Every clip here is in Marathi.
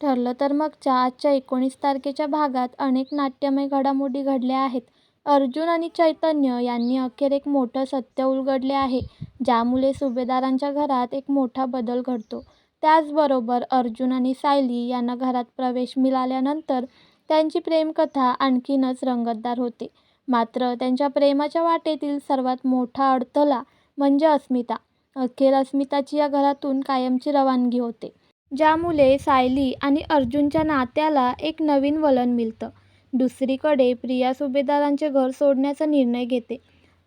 ठरलं तर मगच्या आजच्या 19 तारखेच्या भागात अनेक नाट्यमय घडामोडी घडल्या आहेत. अर्जुन आणि चैतन्य यांनी अखेर एक मोठं सत्य उलगडले आहे, ज्यामुळे सुभेदारांच्या घरात एक मोठा बदल घडतो. त्याचबरोबर अर्जुन आणि सायली यांना घरात प्रवेश मिळाल्यानंतर त्यांची प्रेमकथा आणखीनच रंगतदार होते. मात्र त्यांच्या प्रेमाच्या वाटेतील सर्वात मोठा अडथळा म्हणजे अस्मिता. अखेर अस्मिताची या घरातून कायमची रवानगी होते, ज्यामुळे सायली आणि अर्जुनच्या नात्याला एक नवीन वळण मिळतं. दुसरीकडे प्रिया सुभेदारांचे घर सोडण्याचा निर्णय घेते.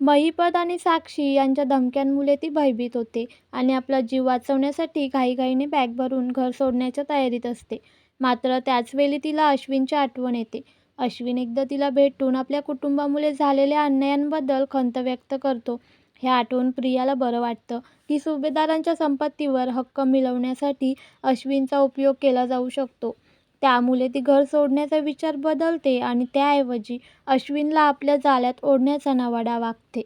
महिपत आणि साक्षी यांच्या धमक्यांमुळे ती भयभीत होते आणि आपला जीव वाचवण्यासाठी घाईघाईने बॅग भरून घर सोडण्याच्या तयारीत असते. मात्र त्याचवेळी तिला अश्विनची आठवण येते. अश्विन एकदा तिला भेटून आपल्या कुटुंबामुळे झालेल्या अन्यायांबद्दल खंत व्यक्त करतो. हे आठवून प्रियाला बरं वाटतं की सुभेदारांच्या संपत्तीवर हक्क मिळवण्यासाठी अश्विनचा उपयोग केला जाऊ शकतो. त्यामुळे ती घर सोडण्याचा विचार बदलते आणि त्याऐवजी अश्विनला आपल्या जाळ्यात ओढण्याचा नवाडा आखते.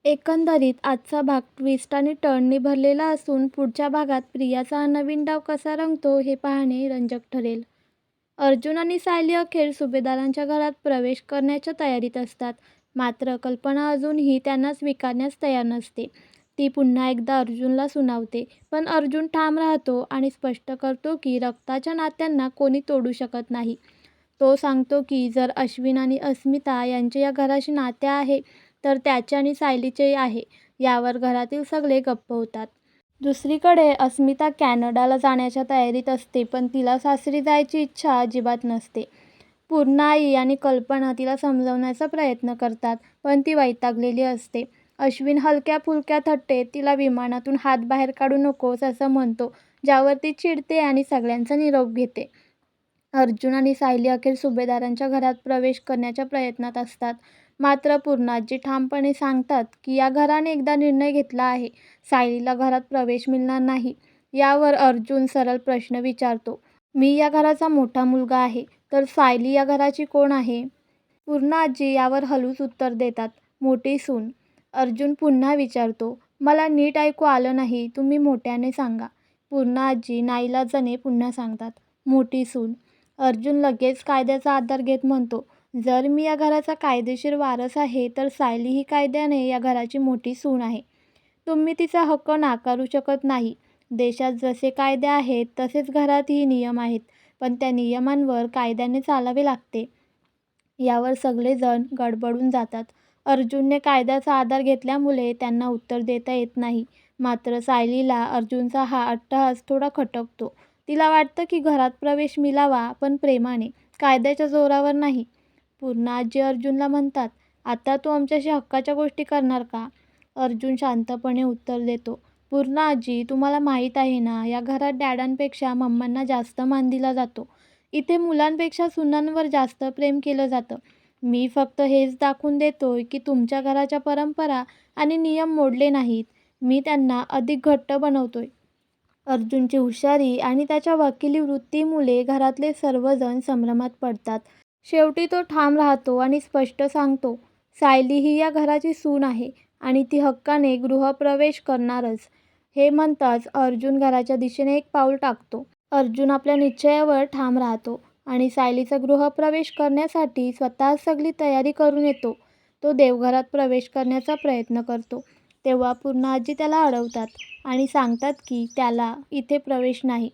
एकंदरीत आजचा भाग ट्विस्ट आणि टर्ननी भरलेला असून पुढच्या भागात प्रियाचा हा नवीन डाव कसा रंगतो हे पाहणे रंजक ठरेल. अर्जुन आणि सायली अखेर सुभेदारांच्या घरात प्रवेश करण्याच्या तयारीत असतात. मात्र कल्पना अजूनही त्यांना स्वीकारण्यास तयार नसते. ती पुन्हा एकदा अर्जुनला सुनावते, पण अर्जुन ठाम राहतो आणि स्पष्ट करतो की रक्ताच्या नात्यांना कोणी तोडू शकत नाही. तो सांगतो की जर अश्विन आणि अस्मिता यांचे या घराशी नाते आहे, तर त्याचे आणि सायलीचेही आहे. यावर घरातील सगळे गप्प होतात. दुसरीकडे अस्मिता कॅनडाला जाण्याच्या तयारीत असते, पण तिला सासरी जायची इच्छा अजिबात नसते. पूर्णा आई आणि कल्पना तिला समजावण्याचा प्रयत्न करतात, पण ती वैतागलेली असते. अश्विन हलक्या फुलक्या थट्टेत तिला विमानातून हात बाहेर काढू नकोस असं म्हणतो, ज्यावर ती चिडते आणि सगळ्यांचा निरोप घेते. अर्जुन आणि सायली अखेर सुभेदारांच्या घरात प्रवेश करण्याच्या प्रयत्नात असतात. मात्र पूर्णाजी ठामपणे सांगतात की या घराने एकदा निर्णय घेतला आहे, सायलीला घरात प्रवेश मिळणार नाही. यावर अर्जुन सरळ प्रश्न विचारतो, मी या घराचा मोठा मुलगा आहे, तर सायली या घराची कोण आहे? पूर्णाजी यावर हळूच उत्तर देतात, मोठी सून. अर्जुन पुन्हा विचारतो, मला नीट ऐकू आलं नाही, तुम्ही मोठ्याने सांगा. पूर्णाजी नाईलाजाने पुन्हा सांगतात, मोठी सून. अर्जुन लगेच कायद्याचा आधार घेत म्हणतो, जर मी या घराचा कायदेशीर वारस आहे, तर सायली ही कायद्याने या घराची मोठी सून आहे. तुम्ही तिचा हक्क नाकारू शकत नाही. देशात जसे कायदे आहेत तसेच घरातही नियम आहेत, पण त्या नियमांवर कायद्याने चालावे लागते. यावर सगळेजण गडबडून जातात. अर्जुनने कायद्याचा आधार घेतल्यामुळे त्यांना उत्तर देता येत नाही. मात्र सायलीला अर्जुनचा हा अट्टहास थोडा खटकतो. तिला वाटतं की घरात प्रवेश मिळावा, पण प्रेमाने, कायद्याच्या जोरावर नाही. पूर्णाजी अर्जुनला म्हणतात, आता तू आमच्याशी हक्काच्या गोष्टी करणार का? अर्जुन शांतपणे उत्तर देतो, पूर्णाजी, तुम्हाला माहीत आहे ना, या घरात डॅडांपेक्षा मम्मांना जास्त मान दिला जातो. इथे मुलांपेक्षा सुनांवर जास्त प्रेम केलं जातं. मी फक्त हेच दाखवून देतोय की तुमच्या घराच्या परंपरा आणि नियम मोडले नाहीत. मी त्यांना अधिक घट्ट बनवतोय. अर्जुनची हुशारी आणि त्याच्या वकिली वृत्तीमुळे घरातले सर्वजण संभ्रमात पडतात. शेवटी तो ठाम राहतो आणि स्पष्ट सांगतो, सायली ही या घराची सून आहे आणि ती हक्काने गृहप्रवेश करणारच. हे म्हणताच अर्जुन घराच्या दिशेने एक पाऊल टाकतो. अर्जुन आपल्या निश्चयावर ठाम राहतो आणि सायलीचा गृहप्रवेश करण्यासाठी स्वतः सगळी तयारी करून येतो. तो देवघरात प्रवेश करण्याचा प्रयत्न करतो, तेव्हा पूर्णाजी त्याला अडवतात आणि सांगतात की त्याला इथे प्रवेश नाही.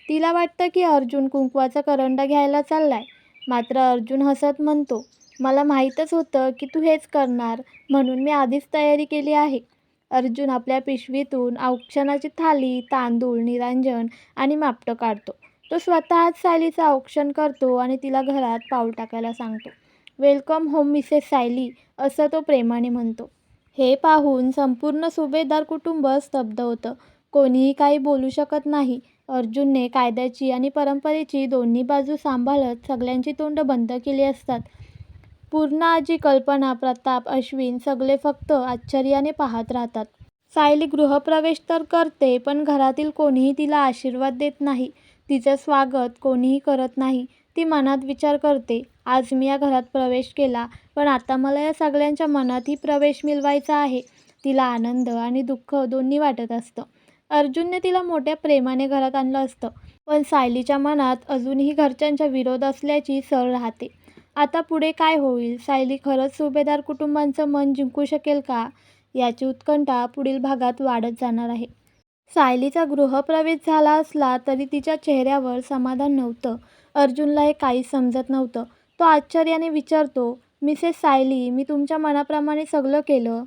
तिला वाटतं की अर्जुन कुंकवाचा करंडा घ्यायला चाललाय. मात्र अर्जुन हसत म्हणतो, मला माहीतच होतं की तू हेच करणार, म्हणून मी आधीच तयारी केली आहे. अर्जुन आपल्या पिशवीतून औक्षणाची थाली, तांदूळ, निरांजन आणि मापटं काढतो. तो स्वतःच सायलीचं औक्षण करतो आणि तिला घरात पाऊल टाकायला सांगतो. वेलकम होम मिसेस सायली, असं तो प्रेमाने म्हणतो. हे पाहून संपूर्ण सुभेदार कुटुंब स्तब्ध होतं. कोणीही काही बोलू शकत नाही. अर्जुनने कायद्याची आणि परंपरेची दोन्ही बाजू सांभाळत सगळ्यांची तोंड बंद केली असतात. पूर्णाजी, कल्पना, प्रताप, अश्विन सगळे फक्त आश्चर्याने पाहत राहतात. सायली गृहप्रवेश तर करते, पण घरातील कोणीही तिला आशीर्वाद देत नाही. तिचं स्वागत कोणीही करत नाही. ती मनात विचार करते, आज मी या घरात प्रवेश केला, पण आता मला या सगळ्यांच्या मनातही प्रवेश मिळवायचा आहे. तिला आनंद आणि दुःख दोन्ही वाटत असतं. अर्जुनने तिला मोठ्या प्रेमाने घरात आणलं असतं, पण सायलीच्या मनात अजूनही घरच्यांचा विरोध असल्याची सल राहते. आता पुढे काय होईल? सायली खरंच सुभेदार कुटुंबाचं मन जिंकू शकेल का? याची उत्कंठा पुढील भागात वाढत जाणार आहे. सायलीचा गृहप्रवेश झाला असला तरी तिच्या चेहऱ्यावर समाधान नव्हतं. अर्जुनला हे काहीच समजत नव्हतं. तो आश्चर्याने विचारतो, "मिसेस सायली, मी तुमच्या मनाप्रमाणे सगळं केलं.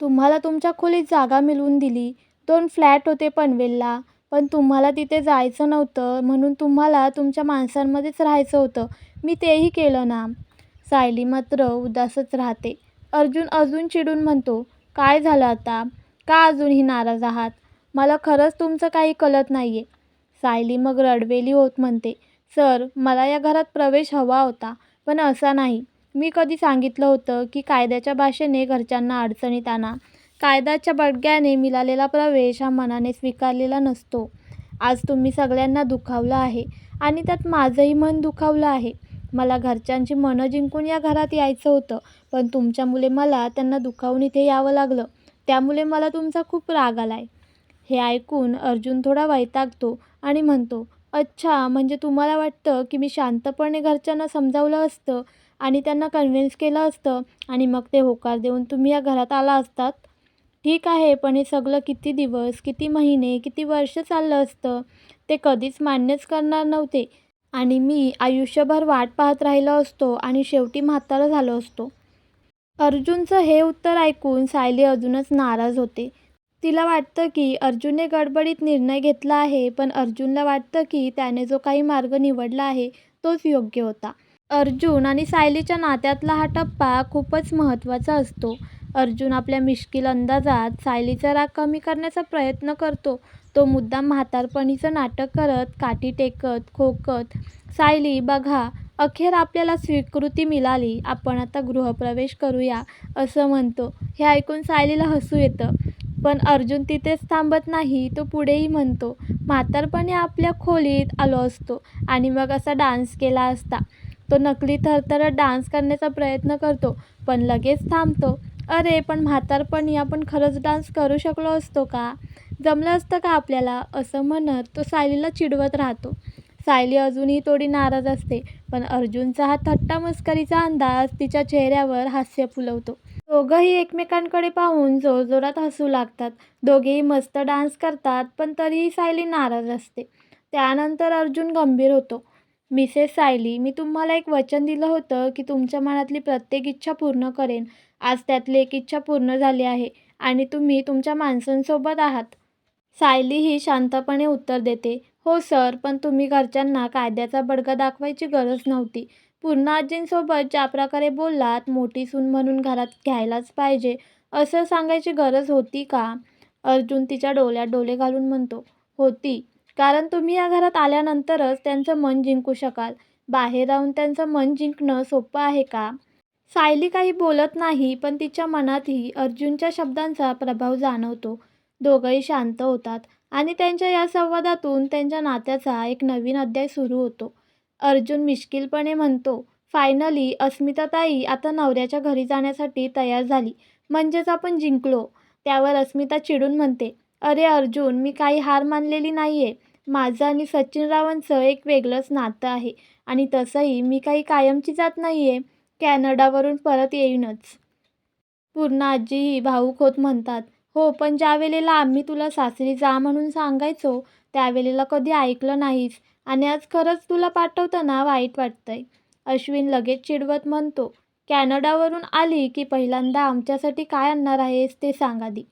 तुम्हाला तुमच्या खोलीत जागा मिळवून दिली. 2 फ्लॅट होते पनवेलला. पण तुम्हाला तिथे जायचं नव्हतं म्हणून तुम्हाला तुमच्या माणसांमध्येच राहायचं होतं. मी तेही केलं ना." सायली मात्र उदासच राहते. अर्जुन अजून चिडून म्हणतो, "काय झालं आता? का अजूनही नाराज आहात? मला खरंच तुमचं काही कळत नाहीये." सायली मग रडवेली होत म्हणते, "सर, मला या घरात प्रवेश हवा होता, पण असा नाही. मी कधी सांगितलं होतं की कायद्याच्या भाषेने घरच्यांना अडचणीत आणा. कायद्याच्या बडग्याने मिळालेला प्रवेश हा मनाने स्वीकारलेला नसतो. आज तुम्ही सगळ्यांना दुखावलं आहे आणि त्यात माझंही मन दुखावलं आहे. मला घरच्यांची मनं जिंकून या घरात यायचं होतं, पण तुमच्यामुळे मला त्यांना दुखावून इथे यावं लागलं. त्यामुळे मला तुमचा खूप राग आलाय." हे ऐकून अर्जुन थोडा वैतागतो आणि म्हणतो, "अच्छा, म्हणजे तुम्हाला वाटतं की मी शांतपणे घरच्यांना समजावलं असतं आणि त्यांना कन्व्हिन्स केलं असतं आणि मग ते होकार देऊन तुम्ही या घरात आला असतात? ठीक आहे, पण हे सगळं किती दिवस, किती महिने, किती वर्ष चाललं असतं? ते कधीच मान्यच करणार नव्हते आणि मी आयुष्यभर वाट पाहत राहिलो असतो आणि शेवटी म्हातारा झालो असतो." अर्जुनचं हे उत्तर ऐकून सायली अजूनच नाराज होते. तिला वाटतं की अर्जुनने गडबडीत निर्णय घेतला आहे, पण अर्जुनला वाटतं की त्याने जो काही मार्ग निवडला आहे तोच योग्य होता. अर्जुन आणि सायलीच्या नात्यातला हा टप्पा खूपच महत्त्वाचा असतो. अर्जुन आपल्या मिश्किल अंदाजात सायलीचा राग कमी करण्याचा प्रयत्न करतो. तो मुद्दाम म्हातारपणीचं नाटक करत, काठी टेकत, खोकत, "सायली बघा, अखेर आपल्याला स्वीकृती मिळाली. आपण आता गृहप्रवेश करूया," असं म्हणतो. हे ऐकून सायलीला हसू येतं. पण अर्जुन तिथेच थांबत नाही. तो पुढेही म्हणतो, "म्हातारपणी आपल्या खोलीत आलो असतो आणि मग असा डान्स केला असता." तो नकली थरथरत डान्स करण्याचा प्रयत्न करतो, पण लगेच थांबतो. "अरे, पण म्हातारपणी आपण खरंच डान्स करू शकलो असतो का? जमलं असतं का आपल्याला?" असं म्हणत तो सायलीला चिडवत राहतो. सायली अजूनही थोडी नाराज असते, पण अर्जुनचा हा थट्टा-मस्करीचा अंदाज तिच्या चेहऱ्यावर हास्य फुलवतो. दोघंही एकमेकांकडे पाहून जोरजोरात हसू लागतात. दोघेही मस्त डान्स करतात, पण तरीही सायली नाराज असते. त्यानंतर अर्जुन गंभीर होतो, "मिसेस सायली, मी तुम्हाला एक वचन दिलं होतं की तुमच्या मनातली प्रत्येक इच्छा पूर्ण करेन. आज त्यातली एक इच्छा पूर्ण झाली आहे आणि तुम्ही तुमच्या माणसांसोबत आहात." सायलीही शांतपणे उत्तर देते, "हो सर, पण तुम्ही घरच्यांना कायद्याचा बडगा दाखवायची गरज नव्हती. पूर्णा आजींसोबत ज्या प्रकारे बोललात, मोठी सून म्हणून घरात घ्यायलाच पाहिजे, असं सांगायची गरज होती का?" अर्जुन तिच्या डोळ्यात डोळे घालून म्हणतो, "होती. कारण तुम्ही या घरात आल्यानंतरच त्यांचं मन जिंकू शकाल. बाहेर राहून त्यांचं मन जिंकणं सोपं आहे का?" सायली काही बोलत नाही, पण तिच्या मनातही अर्जुनच्या शब्दांचा प्रभाव जाणवतो. दोघंही शांत होतात आणि त्यांच्या या संवादातून त्यांच्या नात्याचा एक नवीन अध्याय सुरू होतो. अर्जुन मिश्किलपणे म्हणतो, "फायनली अस्मिताताई आता नवऱ्याच्या घरी जाण्यासाठी तयार झाली. म्हणजेच आपण जिंकलो." त्यावर अस्मिता चिडून म्हणते, "अरे अर्जुन, मी काही हार मानलेली नाहीये. माझं आणि सचिन रावांचं एक वेगळंच नातं आहे आणि तसंही मी काही कायमची जात नाहीये. कॅनडावरून परत येईनच." पूर्णा आजीही भावूक होत म्हणतात, "हो, पण ज्यावेळेला आम्ही तुला सासरी जा म्हणून सांगायचो, त्यावेळेला कधी ऐकलं नाहीस आणि आज खरंच तुला पाठवताना वाईट वाटतंय." अश्विन लगेच चिडवत म्हणतो, "कॅनडावरून आली की पहिल्यांदा आमच्यासाठी काय आणणार आहेस ते सांग आधी."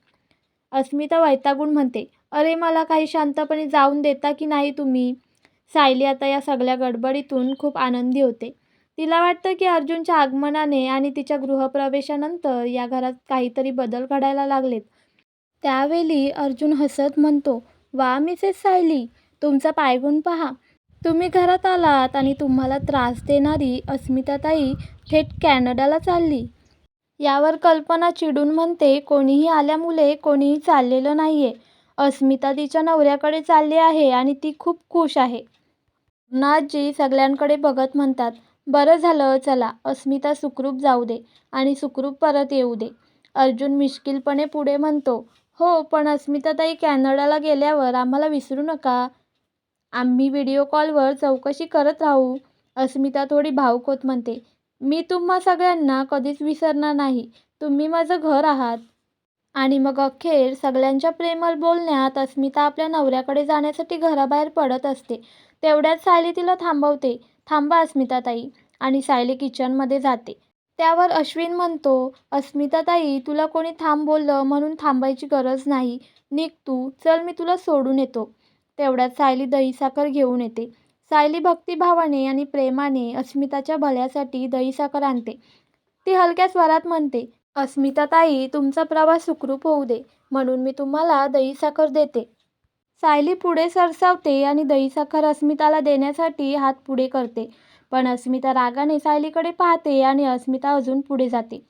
अस्मिता वैतागून म्हणते, "अरे, मला काही शांतपणे जाऊन देता की नाही तुम्ही?" सायली आता या सगळ्या गडबडीतून खूप आनंदी होते. तिला वाटतं की अर्जुनच्या आगमनाने आणि तिच्या गृहप्रवेशानंतर या घरात काहीतरी बदल घडायला लागलेत. त्यावेळी अर्जुन हसत म्हणतो, "वा मिसेस सायली, तुमचा पायगुण पहा. तुम्ही घरात आलात आणि तुम्हाला त्रास देणारी अस्मिताताई थेट कॅनडाला चालली." यावर कल्पना चिडून म्हणते, "कोणीही आल्यामुळे कोणीही चाललेलं नाहीये. अस्मिता तिच्या नवऱ्याकडे चालली आहे आणि ती खूप खुश आहे." नाथजी सगळ्यांकडे बघत म्हणतात, "बरं झालं, चला, अस्मिता सुखरूप जाऊ दे आणि सुखरूप परत येऊ दे." अर्जुन मिश्किलपणे पुढे म्हणतो, "हो, पण अस्मिताताई कॅनडाला गेल्यावर आम्हाला विसरू नका." आम्ही व्हिडिओ कॉलवर चौकशी करत राहू. अस्मिता थोडी भावूक होत म्हणते. मी तुम्हा सगळ्यांना कधीच विसरणार नाही. तुम्ही माझं घर आहात. आणि मग अखेर सगळ्यांच्या प्रेमळ बोलण्यात अस्मिता आपल्या नवऱ्याकडे जाण्यासाठी घराबाहेर पडत असते. तेवढ्यात सायली तिला थांबवते. थांबा अस्मिताताई. आणि सायली किचनमध्ये जाते. त्यावर अश्विन म्हणतो, अस्मिताताई तुला कोणी थांब बोललं म्हणून थांबायची गरज नाही. निघ तू. चल मी तुला सोडून येतो. तेवढ्यात सायली दहीसाखर घेऊन येते. सायली भक्तिभावाने आणि प्रेमाने अस्मिताच्या भल्यासाठी दहीसाखर आणते. ती हलक्या स्वरात म्हणते, अस्मिताताई तुमचा प्रवास सुखरूप होऊ दे म्हणून मी तुम्हाला दहीसाखर देते. सायली पुढे सरसावते आणि दहीसाखर अस्मिताला देण्यासाठी हात पुढे करते. पण अस्मिता रागाने सायलीकडे पाहते आणि अस्मिता अजून पुढे जाते.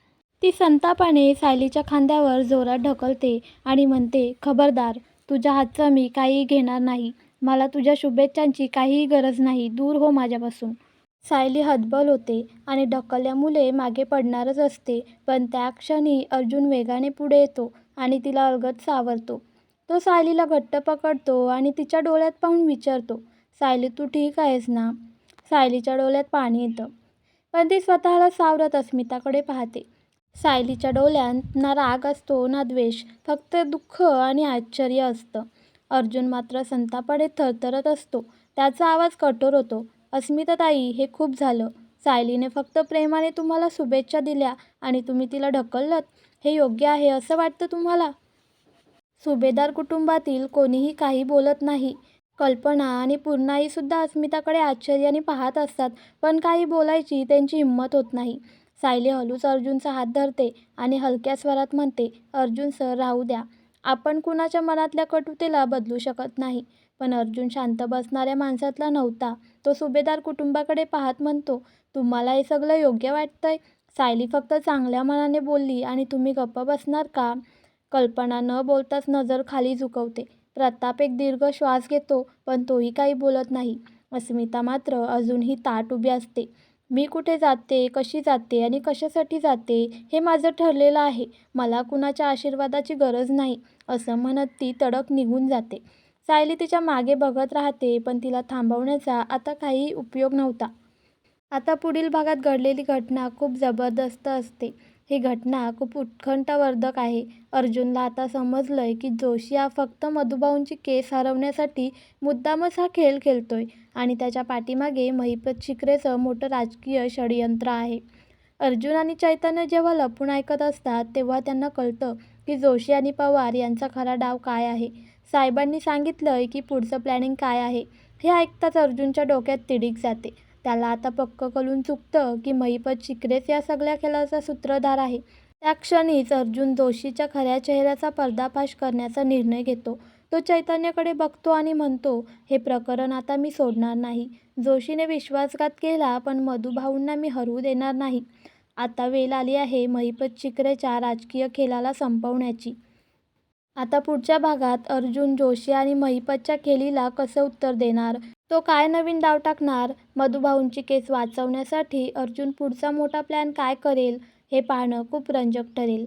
ती संतापाने सायलीच्या खांद्यावर जोरात ढकलते आणि म्हणते, खबरदार, तुझ्या हातचं मी काहीही घेणार नाही. मला तुझ्या शुभेच्छांची काहीही गरज नाही. दूर हो माझ्यापासून. सायली हतबल होते आणि ढकलल्यामुळे मागे पडणारच असते. पण त्या क्षणी अर्जुन वेगाने पुढे येतो आणि तिला अलगद सावरतो. तो सायलीला घट्ट पकडतो आणि तिच्या डोळ्यात पाहून विचारतो, सायली तू ठीक आहेस ना? सायलीच्या डोळ्यात पाणी येतं. पण ती स्वतःला सावरत अस्मिताकडे पाहते. सायलीच्या डोळ्यात ना राग असतो ना द्वेष, फक्त दुःख आणि आश्चर्य असतं. अर्जुन मात्र संतापाने थरथरत असतो. त्याचा आवाज कठोर होतो. अस्मिताताई हे खूप झालं. सायलीने फक्त प्रेमाने तुम्हाला शुभेच्छा दिल्या आणि तुम्ही तिला ढकललंत. हे योग्य आहे असं वाटतं तुम्हाला? सुभेदार कुटुंबातील कोणीही काही बोलत नाही. कल्पना आणि पूर्णाईसुद्धा अस्मिताकडे आश्चर्याने पाहत असतात. पण काही बोलायची त्यांची हिंमत होत नाही. सायली हळूच अर्जुनचा हात धरते आणि हलक्या स्वरात म्हणते, अर्जुन सर राहू द्या. आपण कुणाच्या मनातल्या कटुतेला बदलू शकत नाही. पण अर्जुन शांत बसणाऱ्या माणसातला नव्हता. तो सुभेदार कुटुंबाकडे पाहत म्हणतो, तुम्हाला हे सगळं योग्य वाटतंय? सायली फक्त चांगल्या मनाने बोलली आणि तुम्ही गप्प बसणार का? कल्पना न बोलताच नजर खाली झुकवते. प्रताप एक दीर्घ श्वास घेतो, पण तोही काही बोलत नाही. अस्मिता मात्र अजूनही ताठ उभी असते. मी कुठे जाते, कशी जाते आणि कशासाठी जाते हे माझं ठरलेलं आहे. मला कुणाच्या आशीर्वादाची गरज नाही, असं म्हणत ती तडक निघून जाते. सायली तिच्या मागे बघत राहते, पण तिला थांबवण्याचा आता काही उपयोग नव्हता. आता पुढील भागात घडलेली घटना खूप जबरदस्त असते. ही घटना खूप उत्कंठावर्धक आहे. अर्जुनला आता समजलंय की जोशी हा फक्त मधुभाऊंची केस हरवण्यासाठी मुद्दामच हा खेळ खेळतोय आणि त्याच्या पाठीमागे महिपत शिकरेचं मोठं राजकीय षडयंत्र आहे. अर्जुन आणि चैतन्य जेव्हा लपून ऐकत असतात तेव्हा त्यांना कळतं की जोशी आणि पवार यांचा खरा डाव काय आहे. साहेबांनी सांगितलंय की पुढचं प्लॅनिंग काय आहे. हे ऐकताच अर्जुनच्या डोक्यात तिडीक जाते. त्याला आता पक्क कळून चुकतं की महिपत शिकरेच या सगळ्या खेळाचा सूत्रधार आहे. त्या क्षणीच अर्जुन जोशीच्या खऱ्या चेहऱ्याचा पर्दाफाश करण्याचा निर्णय घेतो. तो चैतन्यकडे बघतो आणि म्हणतो, हे प्रकरण आता मी सोडणार नाही. जोशीने विश्वासघात केला, पण मधुभाऊंना मी हरवू देणार नाही. आता वेळ आली आहे महिपत शिकरेच्या राजकीय खेळाला संपवण्याची. आता पुढच्या भागात अर्जुन जोशी आणि महिपतच्या खेळीला कसं उत्तर देणार? तो काय नवीन डाव टाकणार? मधुभाऊंची केस वाचवण्यासाठी अर्जुन पुढचा मोठा प्लॅन काय करेल? हे पाहणं खूप रंजक ठरेल.